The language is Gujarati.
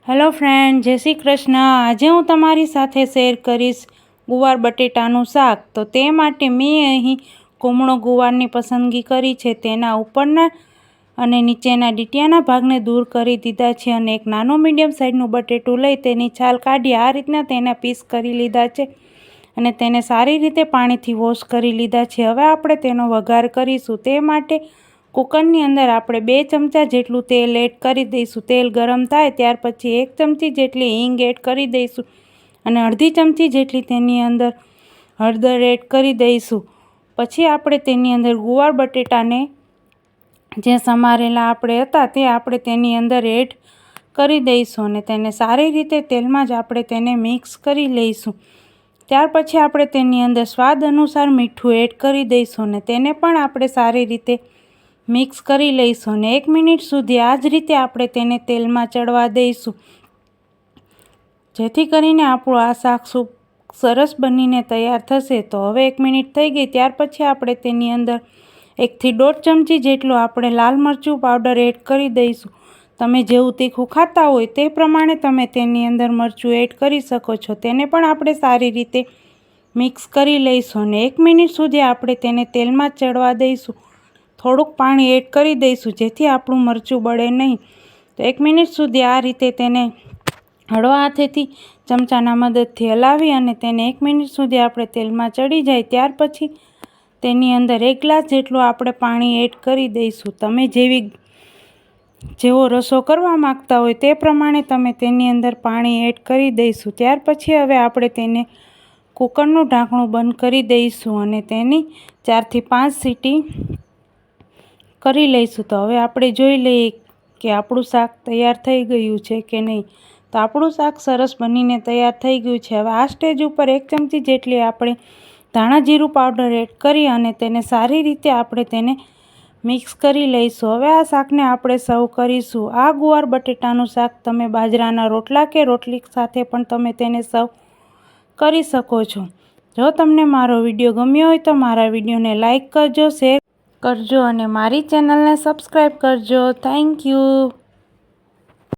હેલો ફ્રેન્ડ, જય શ્રી કૃષ્ણ। આજે હું તમારી સાથે શેર કરીશ ગુવાર બટેટાનું શાક। તો તે માટે મેં અહીં કુમળો ગુવારની પસંદગી કરી છે। તેના ઉપરના અને નીચેના ડીટીયાના ભાગને દૂર કરી દીધા છે અને એક નાનો મીડિયમ સાઇઝનું બટેટું લઈ તેની છાલ કાઢી આ રીતના તેના પીસ કરી લીધા છે અને તેને સારી રીતે પાણીથી વોશ કરી લીધા છે। હવે આપણે તેનો વઘાર કરીશું। તે માટે કુકરની અંદર આપણે 2 ચમચા જેટલું તેલ એડ કરી દઈશું। તેલ ગરમ થાય ત્યાર પછી 1 ચમચી જેટલી હિંગ એડ કરી દઈશું અને અડધી ચમચી જેટલી તેની અંદર હળદર એડ કરી દઈશું। પછી આપણે તેની અંદર ગુવાર બટેટાને જે સમારેલા આપણે હતા તે આપણે તેની અંદર એડ કરી દઈશું અને તેને સારી રીતે તેલમાં જ આપણે તેને મિક્સ કરી લઈશું। ત્યાર પછી આપણે તેની અંદર સ્વાદ અનુસાર મીઠું એડ કરી દઈશું અને તેને પણ આપણે સારી રીતે મિક્સ કરી લઈશું અને 1 મિનિટ સુધી આ જ રીતે આપણે તેને તેલમાં ચડવા દઈશું, જેથી કરીને આપણું આ શાક સરસ બનીને તૈયાર થશે। તો હવે 1 મિનિટ થઈ ગઈ ત્યાર પછી આપણે તેની અંદર 1 થી 1.5 ચમચી જેટલું આપણે લાલ મરચું પાવડર એડ કરી દઈશું। તમે જેવું તીખું ખાતા હોય તે પ્રમાણે તમે તેની અંદર મરચું એડ કરી શકો છો। તેને પણ આપણે સારી રીતે મિક્સ કરી લઈશું અને 1 મિનિટ સુધી આપણે તેને તેલમાં ચડવા દઈશું। થોડુંક પાણી એડ કરી દઈશું જેથી આપણું મરચું બળે નહીં। તો 1 મિનિટ સુધી આ રીતે તેને હળવા હાથેથી ચમચાના મદદથી હલાવી અને તેને 1 મિનિટ સુધી આપણે તેલમાં ચડી જાય ત્યાર પછી તેની અંદર 1 ગ્લાસ જેટલું આપણે પાણી એડ કરી દઈશું। તમે જેવો રસો કરવા માગતા હોય તે પ્રમાણે તમે તેની અંદર પાણી એડ કરી દઈશું। ત્યાર પછી હવે આપણે તેને કુકરનું ઢાંકણું બંધ કરી દઈશું અને તેની 4 થી 5 સીટી કરી લઈશું। તો હવે આપણે જોઈ લઈએ કે આપણું શાક તૈયાર થઈ ગયું છે કે નહીં। તો આપણું શાક સરસ બનીને તૈયાર થઈ ગયું છે। હવે આ સ્ટેજ ઉપર 1 ચમચી જેટલી આપણે ધાણા જીરું પાવડર એડ કરી અને તેને સારી રીતે આપણે તેને મિક્સ કરી લઈશું। હવે આ શાકને આપણે સર્વ કરીશું। આ ગુવાર બટેટાનું શાક તમે બાજરાના રોટલા કે રોટલી સાથે પણ તમે તેને સર્વ કરી શકો છો। જો તમને મારો વિડીયો ગમ્યો હોય તો મારા વિડીયોને લાઈક કરજો, શેર કરજો અને મારી ચેનલને સબસ્ક્રાઈબ કરજો। Thank you.